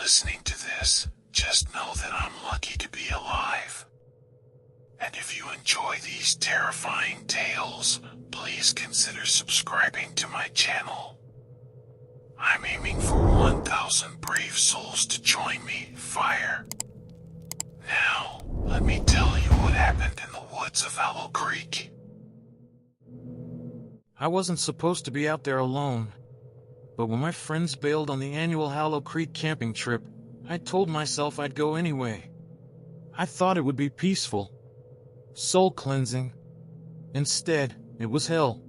listening to this, just know that I'm lucky to be alive. And if you enjoy these terrifying tales, please consider subscribing to my channel. I'm aiming for 1,000 brave souls to join me. Fire. Now, let me tell you what happened in the woods of Hollow Creek. I wasn't supposed to be out there alone. But when my friends bailed on the annual Hollow Creek camping trip, I told myself I'd go anyway. I thought it would be peaceful, soul cleansing. Instead, it was hell.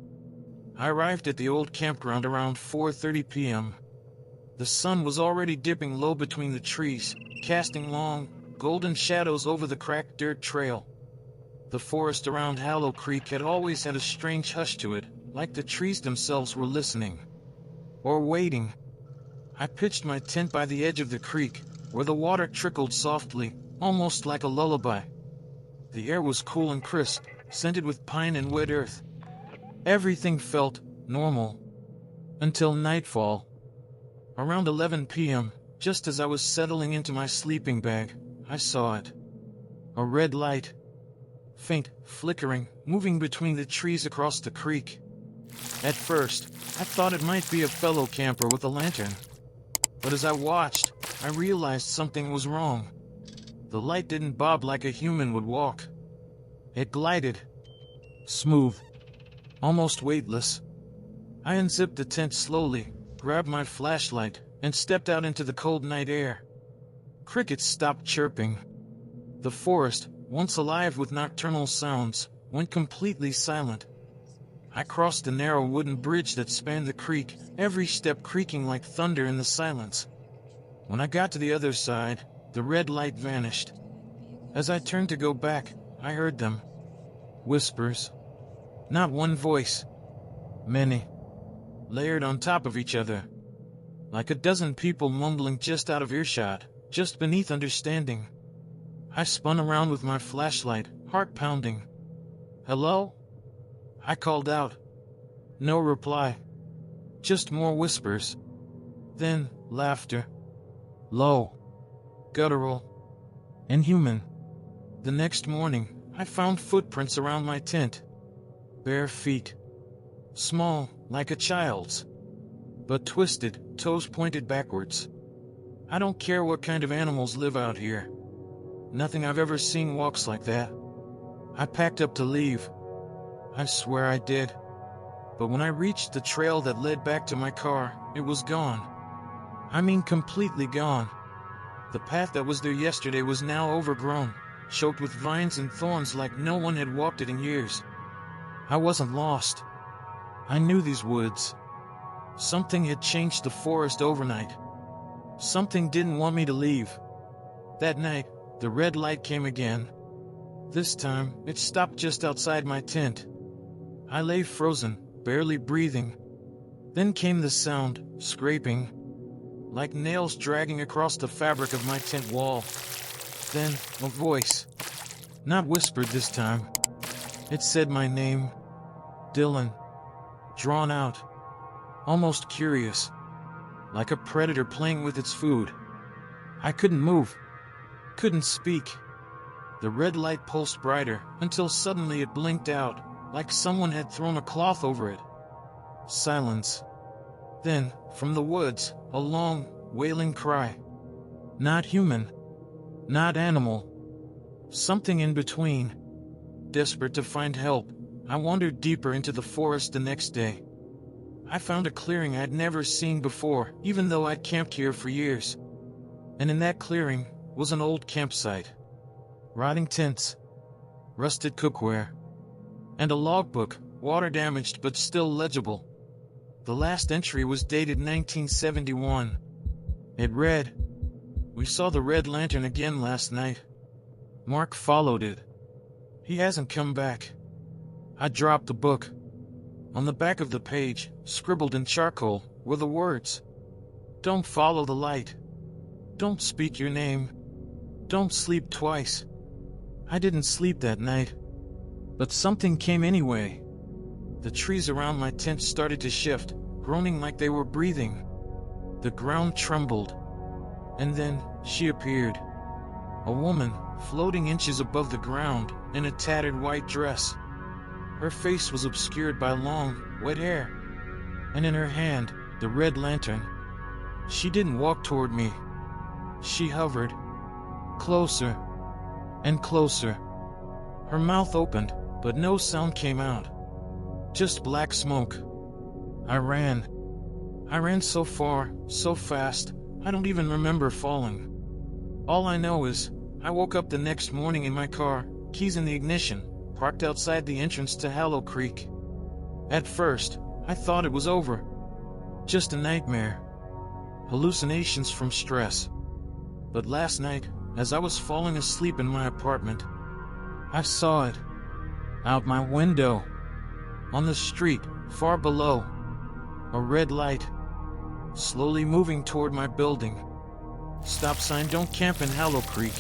I arrived at the old campground around 4:30 p.m. The sun was already dipping low between the trees, casting long, golden shadows over the cracked dirt trail. The forest around Hollow Creek had always had a strange hush to it, like the trees themselves were listening. Or waiting. I pitched my tent by the edge of the creek, where the water trickled softly, almost like a lullaby. The air was cool and crisp, scented with pine and wet earth. Everything felt normal. Until nightfall. Around 11 p.m., just as I was settling into my sleeping bag, I saw it. A red light. Faint, flickering, moving between the trees across the creek. At first, I thought it might be a fellow camper with a lantern. But as I watched, I realized something was wrong. The light didn't bob like a human would walk. It glided. Smooth. Almost weightless. I unzipped the tent slowly, grabbed my flashlight, and stepped out into the cold night air. Crickets stopped chirping. The forest, once alive with nocturnal sounds, went completely silent. I crossed a narrow wooden bridge that spanned the creek, every step creaking like thunder in the silence. When I got to the other side, the red light vanished. As I turned to go back, I heard them. Whispers. Not one voice. Many. Layered on top of each other. Like a dozen people mumbling just out of earshot, just beneath understanding. I spun around with my flashlight, heart pounding. Hello? I called out. No reply. Just more whispers. Then, laughter. Low. Guttural. Inhuman. The next morning, I found footprints around my tent. Bare feet. Small, like a child's. But twisted, toes pointed backwards. I don't care what kind of animals live out here. Nothing I've ever seen walks like that. I packed up to leave. I swear I did. But when I reached the trail that led back to my car, it was gone. I mean completely gone. The path that was there yesterday was now overgrown, choked with vines and thorns like no one had walked it in years. I wasn't lost. I knew these woods. Something had changed the forest overnight. Something didn't want me to leave. That night, the red light came again. This time, it stopped just outside my tent. I lay frozen, barely breathing. Then came the sound, scraping, like nails dragging across the fabric of my tent wall. Then, a voice. Not whispered this time. It said my name. Dylan. Drawn out. Almost curious. Like a predator playing with its food. I couldn't move. Couldn't speak. The red light pulsed brighter, until suddenly it blinked out, like someone had thrown a cloth over it. Silence. Then, from the woods, a long, wailing cry. Not human. Not animal. Something in between. Desperate to find help, I wandered deeper into the forest the next day. I found a clearing I'd never seen before, even though I'd camped here for years. And in that clearing was an old campsite. Rotting tents. Rusted cookware. And a logbook, water-damaged but still legible. The last entry was dated 1971. It read, "We saw the red lantern again last night. Mark followed it. He hasn't come back." I dropped the book. On the back of the page, scribbled in charcoal, were the words, "Don't follow the light. Don't speak your name. Don't sleep twice." I didn't sleep that night. But something came anyway. The trees around my tent started to shift, groaning like they were breathing. The ground trembled. And then she appeared. A woman, floating inches above the ground, in a tattered white dress. Her face was obscured by long, wet hair, and in her hand, the red lantern. She didn't walk toward me. She hovered. Closer and closer. Her mouth opened, but no sound came out. Just black smoke. I ran. I ran so far, so fast, I don't even remember falling. All I know is, I woke up the next morning in my car, keys in the ignition, parked outside the entrance to Hallow Creek. At first, I thought it was over. Just a nightmare. Hallucinations from stress. But last night, as I was falling asleep in my apartment, I saw it. Out my window. On the street, far below. A red light. Slowly moving toward my building. Stop sign: don't camp in Hallow Creek.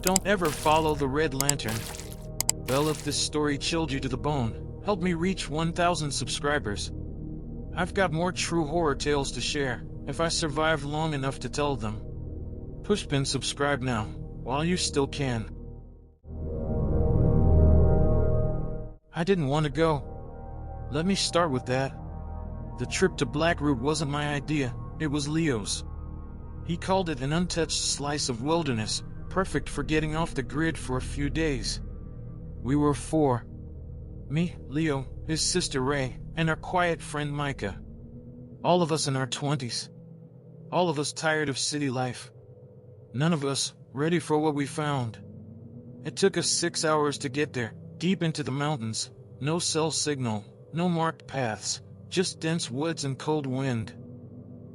Don't ever follow the red lantern. Well, if this story chilled you to the bone, help me reach 1,000 subscribers. I've got more true horror tales to share, if I survive long enough to tell them. Pushpin subscribe now, while you still can. I didn't want to go. Let me start with that. The trip to Blackroot wasn't my idea, it was Leo's. He called it an untouched slice of wilderness, perfect for getting off the grid for a few days. We were four. Me, Leo, his sister Ray, and our quiet friend Micah. All of us in our 20s. All of us tired of city life. None of us ready for what we found. It took us 6 hours to get there, deep into the mountains. No cell signal, no marked paths, just dense woods and cold wind.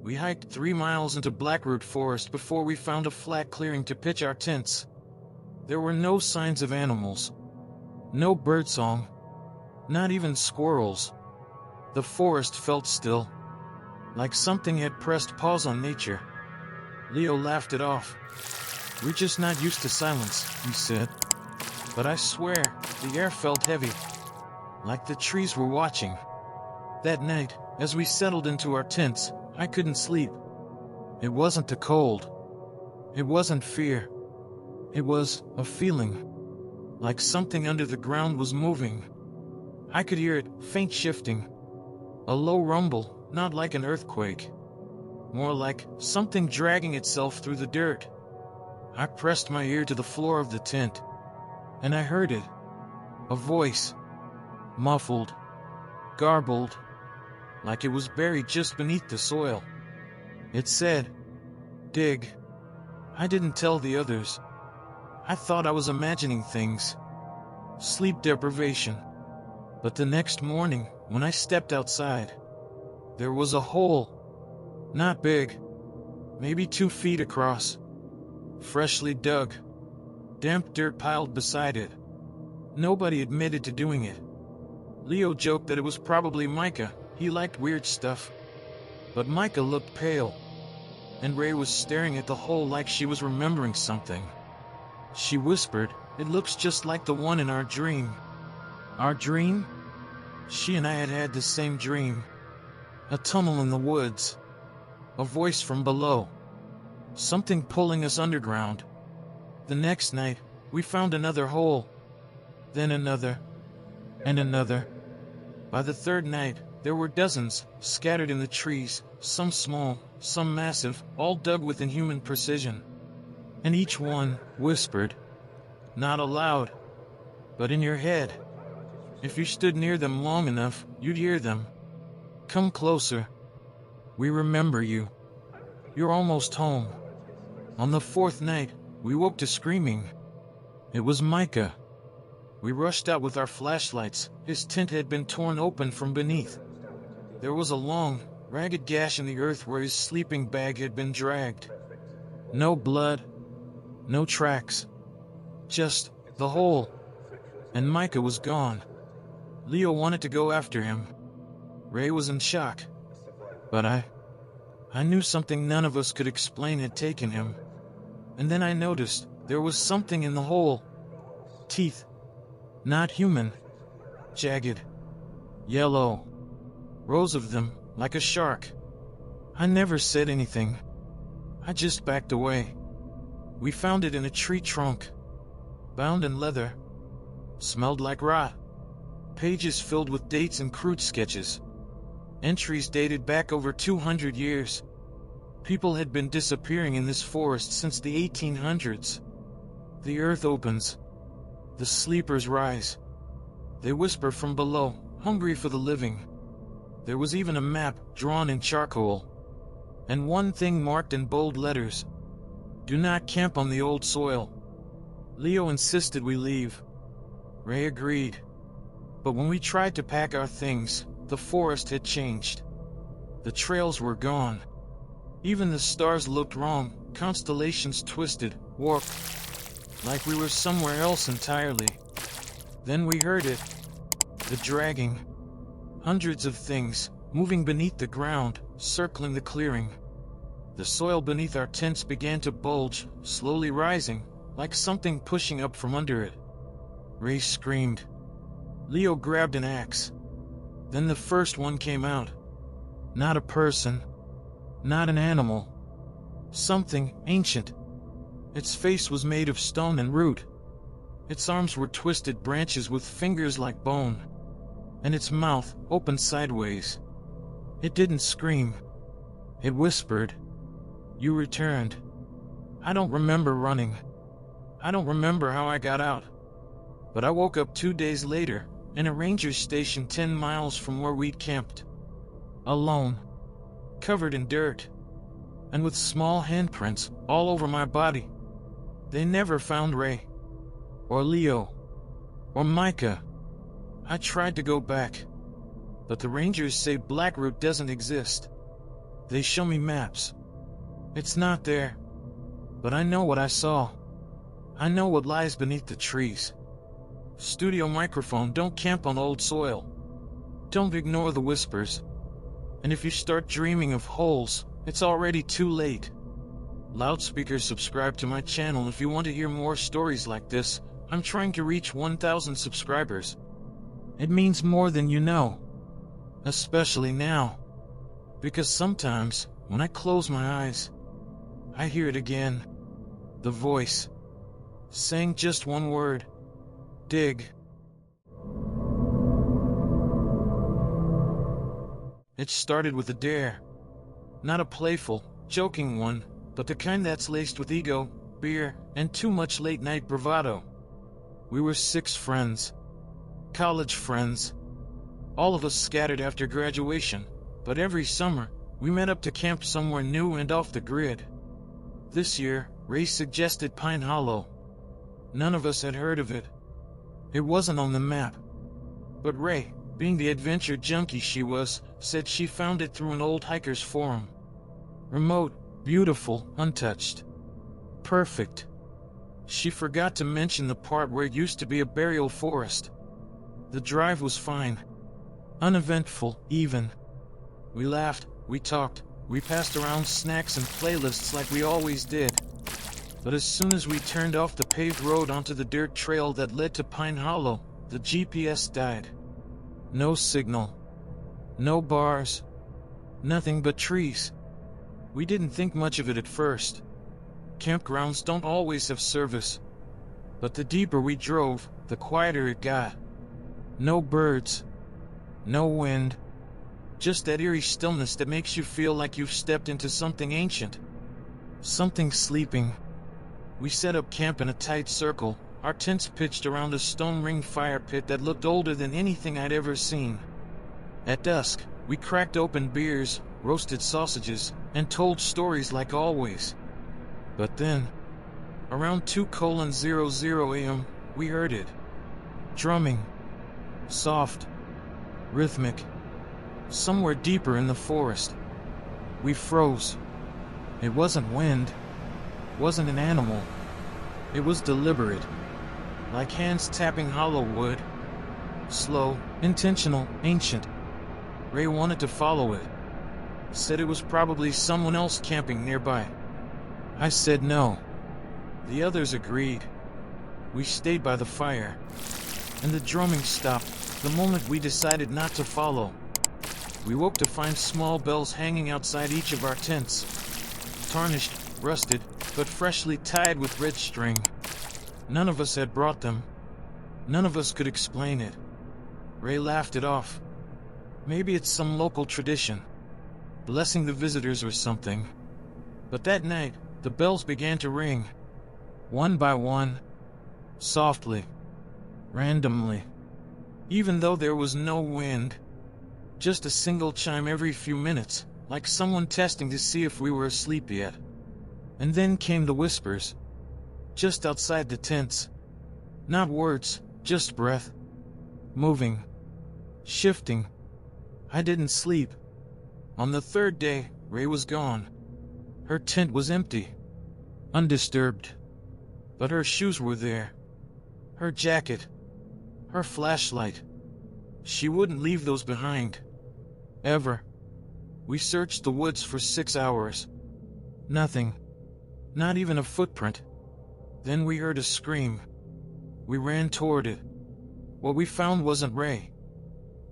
We hiked 3 miles into Blackroot Forest before we found a flat clearing to pitch our tents. There were no signs of animals. No birdsong. Not even squirrels. The forest felt still. Like something had pressed pause on nature. Leo laughed it off. "We're just not used to silence," he said. But I swear, the air felt heavy. Like the trees were watching. That night, as we settled into our tents, I couldn't sleep. It wasn't the cold. It wasn't fear. It was a feeling. Like something under the ground was moving. I could hear it, faint shifting. A low rumble, not like an earthquake. More like something dragging itself through the dirt. I pressed my ear to the floor of the tent. And I heard it. A voice. Muffled. Garbled. Like it was buried just beneath the soil. It said, "Dig." I didn't tell the others. I thought I was imagining things. Sleep deprivation. But the next morning, when I stepped outside, there was a hole. Not big. Maybe 2 feet across. Freshly dug. Damp dirt piled beside it. Nobody admitted to doing it. Leo joked that it was probably Micah. He liked weird stuff. But Micah looked pale. And Ray was staring at the hole like she was remembering something. She whispered, "It looks just like the one in our dream." Our dream? She and I had had the same dream. A tunnel in the woods. A voice from below. Something pulling us underground. The next night, we found another hole. Then another. And another. By the third night, there were dozens, scattered in the trees, some small, some massive, all dug with inhuman precision. And each one whispered. Not aloud, but in your head. If you stood near them long enough, you'd hear them. "Come closer. We remember you. You're almost home." On the 4th night, we woke to screaming. It was Micah. We rushed out with our flashlights. His tent had been torn open from beneath. There was a long, ragged gash in the earth where his sleeping bag had been dragged. No blood. No tracks. Just the hole. And Micah was gone. Leo wanted to go after him. Ray was in shock. But I knew something none of us could explain had taken him. And then I noticed there was something in the hole. Teeth. Not human. Jagged. Yellow. Rows of them, like a shark. I never said anything. I just backed away. We found it in a tree trunk, bound in leather. Smelled like rot. Pages filled with dates and crude sketches. Entries dated back over 200 years. People had been disappearing in this forest since the 1800s. The earth opens. The sleepers rise. They whisper from below, hungry for the living. There was even a map drawn in charcoal. And one thing marked in bold letters: do not camp on the old soil. Leo insisted we leave. Ray agreed. But when we tried to pack our things, the forest had changed. The trails were gone. Even the stars looked wrong, constellations twisted, warped, like we were somewhere else entirely. Then we heard it. The dragging. Hundreds of things, moving beneath the ground, circling the clearing. The soil beneath our tents began to bulge, slowly rising, like something pushing up from under it. Ray screamed. Leo grabbed an axe. Then the first one came out. Not a person. Not an animal. Something ancient. Its face was made of stone and root. Its arms were twisted branches with fingers like bone. And its mouth opened sideways. It didn't scream. It whispered. You returned. I don't remember running. I don't remember how I got out. But I woke up 2 days later, in a ranger station 10 miles from where we'd camped. Alone. Covered in dirt. And with small handprints all over my body. They never found Ray. Or Leo. Or Micah. I tried to go back. But the rangers say Blackroot doesn't exist. They show me maps. It's not there. But I know what I saw. I know what lies beneath the trees. Studio microphone, don't camp on old soil. Don't ignore the whispers. And if you start dreaming of holes, it's already too late. Loudspeakers, subscribe to my channel if you want to hear more stories like this. I'm trying to reach 1,000 subscribers. It means more than you know. Especially now. Because sometimes, when I close my eyes, I hear it again. The voice. Saying just one word. Dig. It started with a dare. Not a playful, joking one, but the kind that's laced with ego, beer, and too much late-night bravado. We were 6 friends. College friends. All of us scattered after graduation, but every summer, we met up to camp somewhere new and off the grid. This year, Ray suggested Pine Hollow. None of us had heard of it. It wasn't on the map. But Ray, being the adventure junkie she was, said she found it through an old hiker's forum. Remote, beautiful, untouched. Perfect. She forgot to mention the part where it used to be a burial forest. The drive was fine. Uneventful, even. We laughed, we talked, we passed around snacks and playlists like we always did. But as soon as we turned off the paved road onto the dirt trail that led to Pine Hollow, the GPS died. No signal. No bars. Nothing but trees. We didn't think much of it at first. Campgrounds don't always have service. But the deeper we drove, the quieter it got. No birds. No wind. Just that eerie stillness that makes you feel like you've stepped into something ancient. Something sleeping. We set up camp in a tight circle, our tents pitched around a stone ring fire pit that looked older than anything I'd ever seen. At dusk, we cracked open beers, roasted sausages, and told stories like always. But then, around 2:00 a.m., we heard it. Drumming. Soft. Rhythmic. Somewhere deeper in the forest. We froze. It wasn't wind. Wasn't an animal. It was deliberate. Like hands tapping hollow wood. Slow, intentional, ancient. Ray wanted to follow it. Said it was probably someone else camping nearby. I said no. The others agreed. We stayed by the fire. And the drumming stopped the moment we decided not to follow. We woke to find small bells hanging outside each of our tents. Tarnished, rusted, but freshly tied with red string. None of us had brought them. None of us could explain it. Ray laughed it off. Maybe it's some local tradition, blessing the visitors or something. But that night, the bells began to ring. One by one. Softly. Randomly. Even though there was no wind. Just a single chime every few minutes, like someone testing to see if we were asleep yet. And then came the whispers. Just outside the tents. Not words, just breath. Moving. Shifting. I didn't sleep. On the third day, Ray was gone. Her tent was empty. Undisturbed. But her shoes were there. Her jacket. Her flashlight. She wouldn't leave those behind. Ever. We searched the woods for 6 hours. Nothing. Not even a footprint. Then we heard a scream. We ran toward it. What we found wasn't Ray.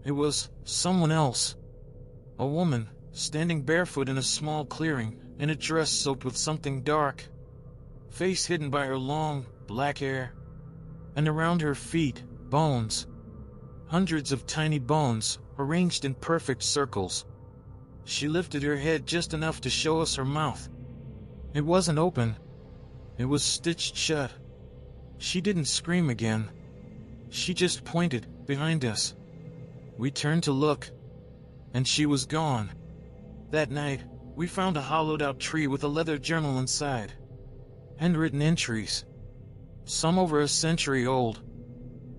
It was someone else. A woman, standing barefoot in a small clearing, in a dress soaked with something dark. Face hidden by her long, black hair. And around her feet, bones. Hundreds of tiny bones, arranged in perfect circles. She lifted her head just enough to show us her mouth. It wasn't open. It was stitched shut. She didn't scream again. She just pointed, behind us. We turned to look. And she was gone. That night, we found a hollowed-out tree with a leather journal inside. Handwritten entries. Some over a century old.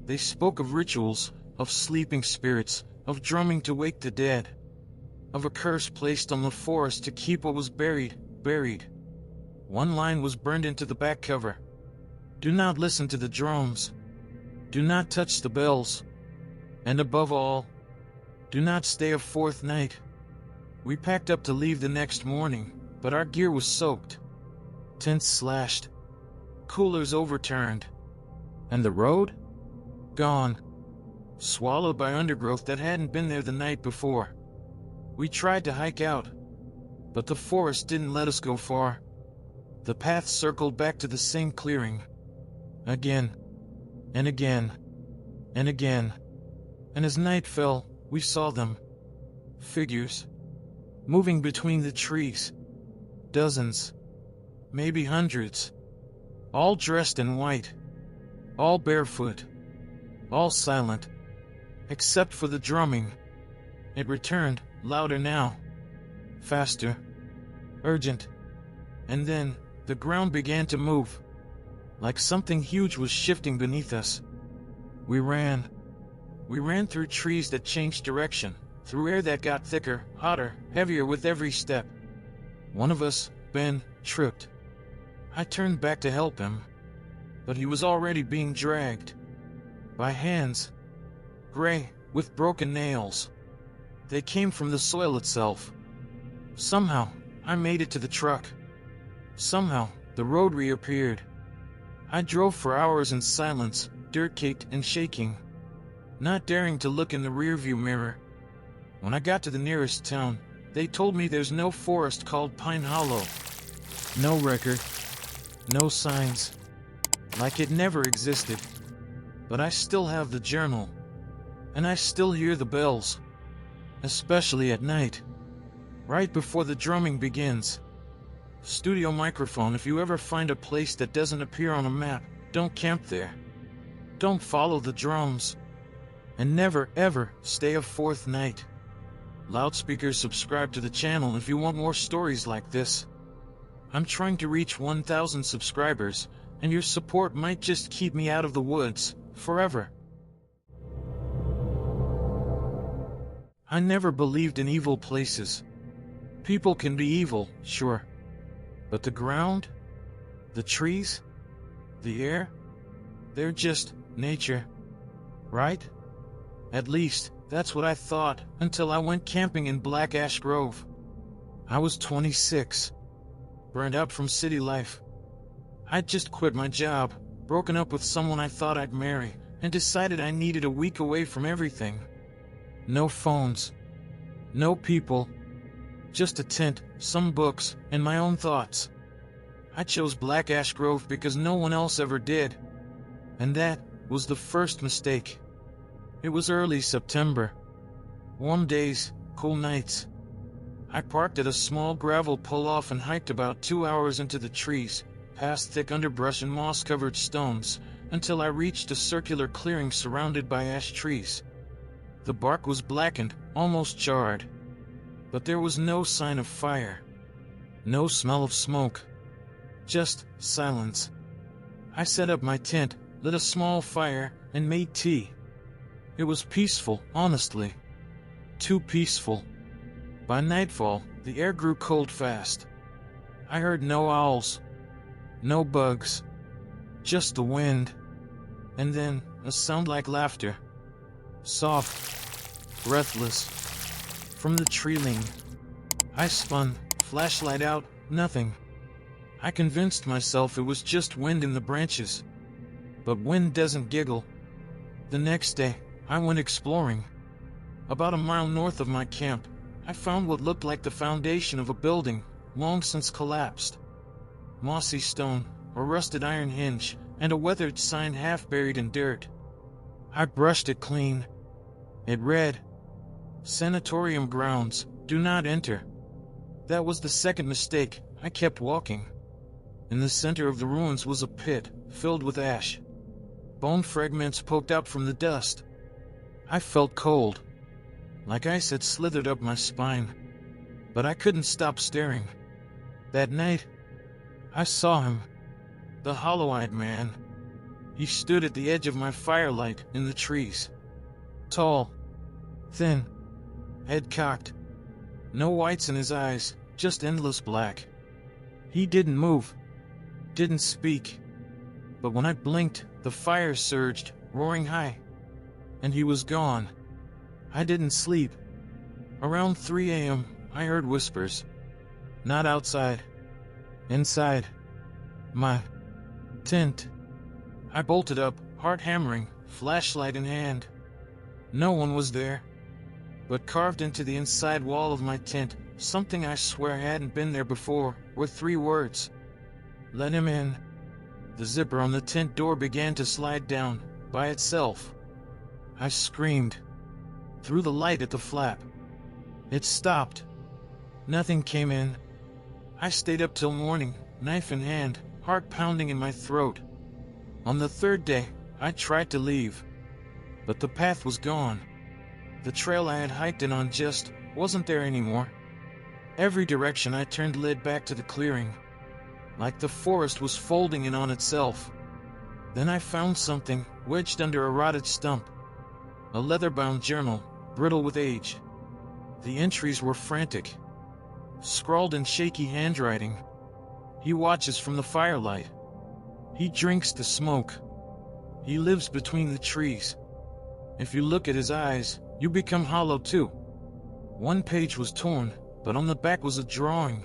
They spoke of rituals, of sleeping spirits, of drumming to wake the dead. Of a curse placed on the forest to keep what was buried. One line was burned into the back cover. Do not listen to the drones. Do not touch the bells. And above all, do not stay a fourth night. We packed up to leave the next morning, but our gear was soaked. Tents slashed. Coolers overturned. And the road? Gone. Swallowed by undergrowth that hadn't been there the night before. We tried to hike out, but the forest didn't let us go far. The path circled back to the same clearing. Again. And again. And again. And as night fell, we saw them. Figures. Moving between the trees. Dozens. Maybe hundreds. All dressed in white. All barefoot. All silent. Except for the drumming. It returned, louder now. Faster. Urgent. And then, the ground began to move. Like something huge was shifting beneath us. We ran. We ran through trees that changed direction, through air that got thicker, hotter, heavier with every step. One of us, Ben, tripped. I turned back to help him, but he was already being dragged. By hands. Gray, with broken nails. They came from the soil itself. Somehow, I made it to the truck. Somehow, the road reappeared. I drove for hours in silence, dirt-caked and shaking, not daring to look in the rearview mirror. When I got to the nearest town, they told me there's no forest called Pine Hollow. No record. No signs. Like it never existed. But I still have the journal. And I still hear the bells. Especially at night. Right before the drumming begins. Studio microphone, if you ever find a place that doesn't appear on a map, don't camp there. Don't follow the drums. And never, ever stay a fourth night. Loudspeakers, subscribe to the channel if you want more stories like this. I'm trying to reach 1,000 subscribers, and your support might just keep me out of the woods, forever. I never believed in evil places. People can be evil, sure. But the ground? The trees? The air? They're just nature. Right? At least, that's what I thought, until I went camping in Black Ash Grove. I was 26. Burned out from city life. I'd just quit my job, broken up with someone I thought I'd marry, and decided I needed a week away from everything. No phones. No people. Just a tent, some books, and my own thoughts. I chose Black Ash Grove because no one else ever did. And that was the first mistake. It was early September. Warm days, cool nights. I parked at a small gravel pull-off and hiked about 2 hours into the trees, past thick underbrush and moss-covered stones, until I reached a circular clearing surrounded by ash trees. The bark was blackened, almost charred. But there was no sign of fire. No smell of smoke. Just silence. I set up my tent, lit a small fire, and made tea. It was peaceful, honestly. Too peaceful. By nightfall, the air grew cold fast. I heard no owls. No bugs. Just the wind. And then, a sound like laughter. Soft. Breathless. From the tree-ling. I spun, flashlight out, nothing. I convinced myself it was just wind in the branches. But wind doesn't giggle. The next day, I went exploring. About a mile north of my camp, I found what looked like the foundation of a building, long since collapsed. Mossy stone, a rusted iron hinge, and a weathered sign half buried in dirt. I brushed it clean. It read, "Sanatorium grounds, do not enter." That was the second mistake. I kept walking. In the center of the ruins was a pit, filled with ash. Bone fragments poked out from the dust. I felt cold. Like ice had slithered up my spine. But I couldn't stop staring. That night, I saw him. The hollow-eyed man. He stood at the edge of my firelight in the trees. Tall. Thin. Head cocked. No whites in his eyes, just endless black. He didn't move. Didn't speak. But when I blinked, the fire surged, roaring high. And he was gone. I didn't sleep. Around 3 a.m., I heard whispers. Not outside. Inside. My tent. I bolted up, heart hammering, flashlight in hand. No one was there. But carved into the inside wall of my tent, something I swear hadn't been there before, were 3 words. Let him in. The zipper on the tent door began to slide down, by itself. I screamed. Threw the light at the flap. It stopped. Nothing came in. I stayed up till morning, knife in hand, heart pounding in my throat. On the 3rd day, I tried to leave. But the path was gone. The trail I had hiked in on just wasn't there anymore. Every direction I turned led back to the clearing. Like the forest was folding in on itself. Then I found something wedged under a rotted stump. A leather-bound journal, brittle with age. The entries were frantic. Scrawled in shaky handwriting. He watches from the firelight. He drinks the smoke. He lives between the trees. If you look at his eyes, you become hollow too. One page was torn, but on the back was a drawing.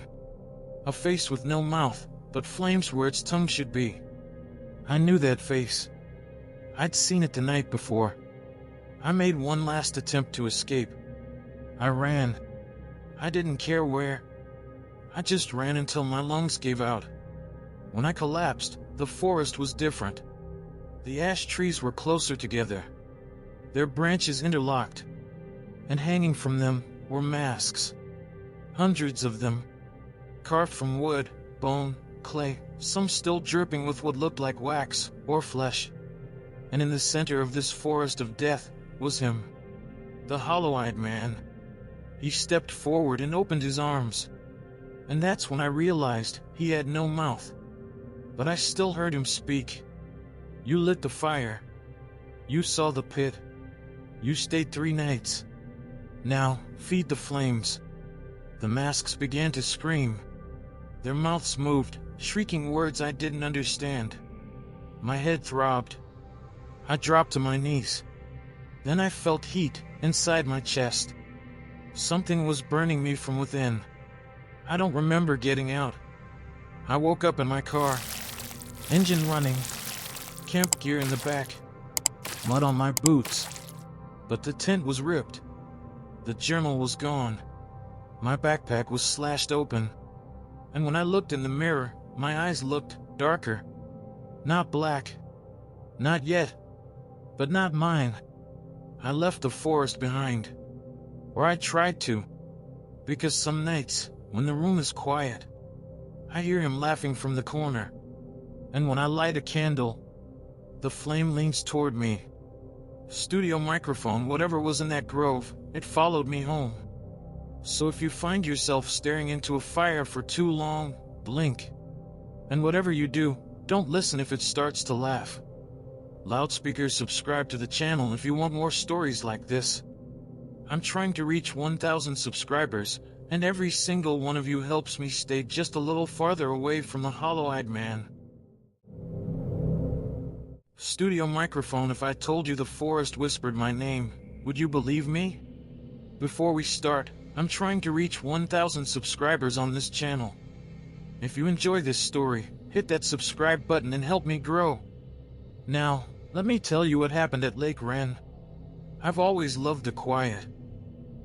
A face with no mouth, but flames where its tongue should be. I knew that face. I'd seen it the night before. I made one last attempt to escape. I ran. I didn't care where. I just ran until my lungs gave out. When I collapsed, the forest was different. The ash trees were closer together. Their branches interlocked. And hanging from them were masks. Hundreds of them. Carved from wood, bone, clay, some still dripping with what looked like wax or flesh. And in the center of this forest of death was him. The hollow-eyed man. He stepped forward and opened his arms. And that's when I realized he had no mouth. But I still heard him speak. You lit the fire. You saw the pit. You stayed 3 nights. Now, feed the flames. The masks began to scream. Their mouths moved, shrieking words I didn't understand. My head throbbed. I dropped to my knees. Then I felt heat inside my chest. Something was burning me from within. I don't remember getting out. I woke up in my car. Engine running. Camp gear in the back. Mud on my boots. But the tent was ripped. The journal was gone. My backpack was slashed open. And when I looked in the mirror, My eyes looked darker. Not black. Not yet. But not mine. I left the forest behind. Or I tried to. Because some nights, when the room is quiet, I hear him laughing from the corner. And when I light a candle, the flame leans toward me. Studio microphone, whatever was in that grove, it followed me home. So if you find yourself staring into a fire for too long, blink. And whatever you do, don't listen if it starts to laugh. Loudspeakers, subscribe to the channel if you want more stories like this. I'm trying to reach 1,000 subscribers, and every single one of you helps me stay just a little farther away from the hollow-eyed man. Studio microphone, if I told you the forest whispered my name, would you believe me? Before we start, I'm trying to reach 1,000 subscribers on this channel. If you enjoy this story, hit that subscribe button and help me grow. Now, let me tell you what happened at Lake Wren. I've always loved the quiet.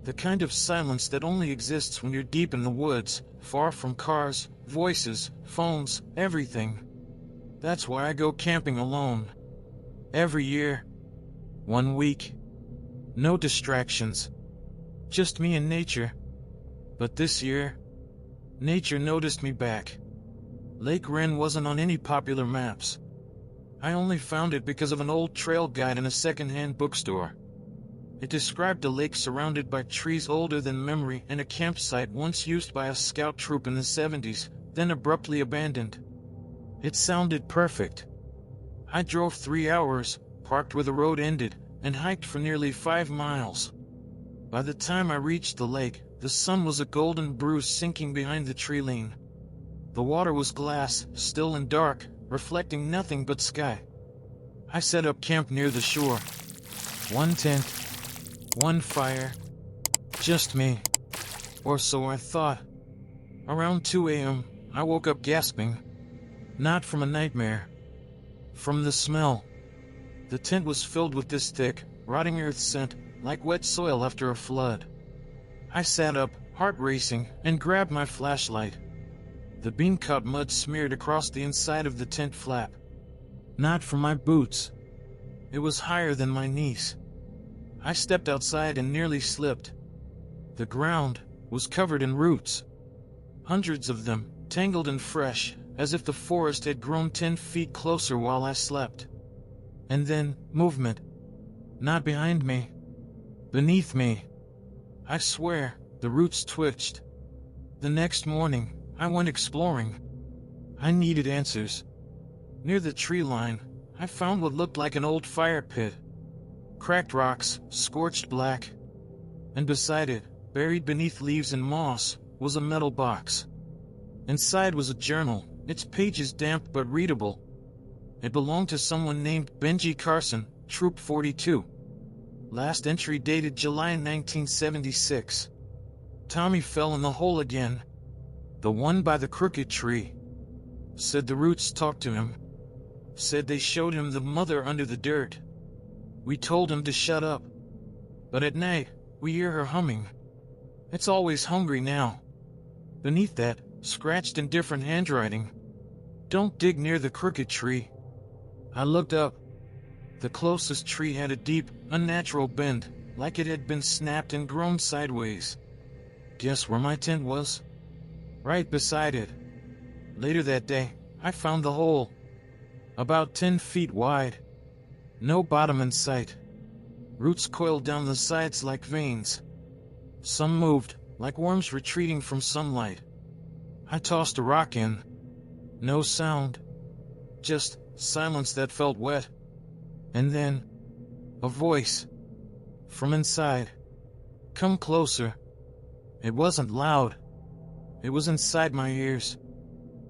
The kind of silence that only exists when you're deep in the woods, far from cars, voices, phones, everything. That's why I go camping alone. Every year. 1 week. No distractions. Just me and nature. But this year, nature noticed me back. Lake Wren wasn't on any popular maps. I only found it because of an old trail guide in a second-hand bookstore. It described a lake surrounded by trees older than memory and a campsite once used by a scout troop in the 70s, then abruptly abandoned. It sounded perfect. I drove 3 hours, parked where the road ended, and hiked for nearly 5 miles. By the time I reached the lake, the sun was a golden bruise sinking behind the treeline. The water was glass, still and dark, reflecting nothing but sky. I set up camp near the shore. 1 tent, 1 fire, just me. Or so I thought. Around 2 a.m., I woke up gasping. Not from a nightmare. From the smell. The tent was filled with this thick, rotting earth scent, like wet soil after a flood. I sat up, heart racing, and grabbed my flashlight. The bean-cut mud smeared across the inside of the tent flap. Not from my boots. It was higher than my knees. I stepped outside and nearly slipped. The ground was covered in roots. Hundreds of them, tangled and fresh, as if the forest had grown 10 feet closer while I slept. And then, movement. Not behind me. Beneath me. I swear, the roots twitched. The next morning, I went exploring. I needed answers. Near the tree line, I found what looked like an old fire pit. Cracked rocks, scorched black. And beside it, buried beneath leaves and moss, was a metal box. Inside was a journal, its pages damp but readable. It belonged to someone named Benji Carson, Troop 42. Last entry dated July 1976. Tommy fell in the hole again. The one by the crooked tree. Said the roots talked to him. Said they showed him the mother under the dirt. We told him to shut up. But at night, we hear her humming. It's always hungry now. Beneath that, scratched in different handwriting. Don't dig near the crooked tree. I looked up. The closest tree had a deep, unnatural bend, like it had been snapped and grown sideways. Guess where my tent was? Right beside it. Later that day, I found the hole. About 10 feet wide. No bottom in sight. Roots coiled down the sides like veins. Some moved, like worms retreating from sunlight. I tossed a rock in. No sound. Just silence that felt wet. And then, a voice. From inside. Come closer. It wasn't loud. It was inside my ears.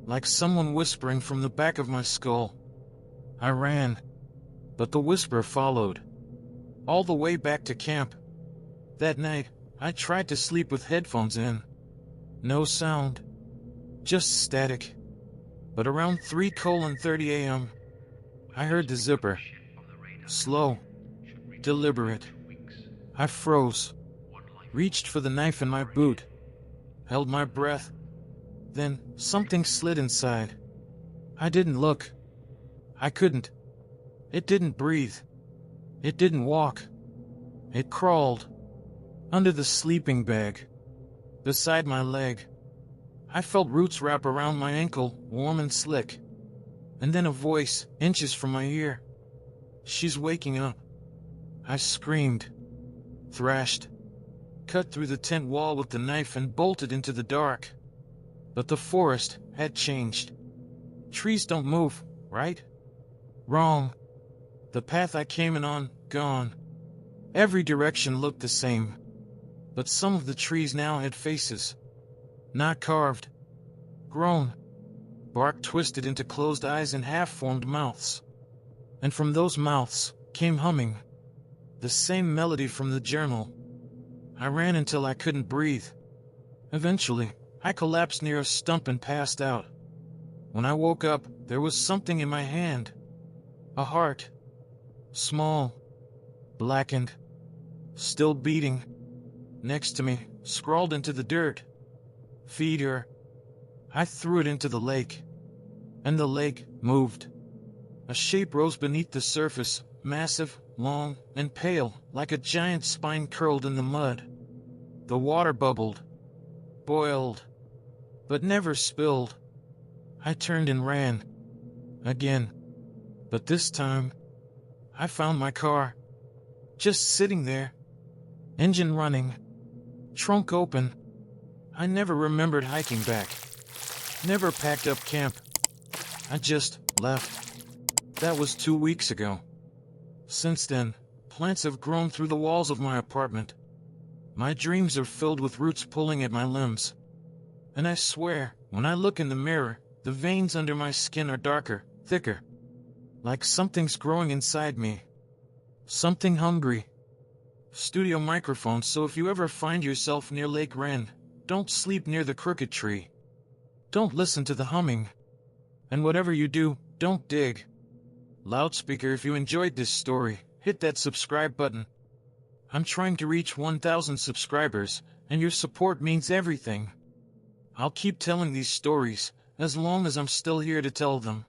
Like someone whispering from the back of my skull. I ran. But the whisper followed. All the way back to camp. That night, I tried to sleep with headphones in. No sound. Just static. But around 3:30 a.m., I heard the zipper. Slow. Deliberate. I froze. Reached for the knife in my boot. Held my breath. Then, something slid inside. I didn't look. I couldn't. It didn't breathe. It didn't walk. It crawled. Under the sleeping bag. Beside my leg. I felt roots wrap around my ankle, warm and slick. And then a voice, inches from my ear. She's waking up. I screamed. Thrashed. Cut through the tent wall with the knife and bolted into the dark. But the forest had changed. Trees don't move, right? Wrong. The path I came in on, gone. Every direction looked the same. But some of the trees now had faces. Not carved. Grown. Bark twisted into closed eyes and half-formed mouths. And from those mouths came humming. The same melody from the journal. I ran until I couldn't breathe. Eventually, I collapsed near a stump and passed out. When I woke up, there was something in my hand. A heart. Small. Blackened. Still beating. Next to me, scrawled into the dirt. Feed her. I threw it into the lake. And the lake moved. A shape rose beneath the surface, massive, long, and pale, like a giant spine curled in the mud. The water bubbled. Boiled. But never spilled. I turned and ran. Again. But this time, I found my car. Just sitting there. Engine running. Trunk open. I never remembered hiking back. Never packed up camp. I just left. That was 2 weeks ago. Since then, plants have grown through the walls of my apartment. My dreams are filled with roots pulling at my limbs. And I swear, when I look in the mirror, the veins under my skin are darker, thicker. Like something's growing inside me. Something hungry. Studio microphone, so if you ever find yourself near Lake Wren, don't sleep near the crooked tree. Don't listen to the humming. And whatever you do, don't dig. Loudspeaker, if you enjoyed this story, hit that subscribe button. I'm trying to reach 1,000 subscribers, and your support means everything. I'll keep telling these stories, as long as I'm still here to tell them.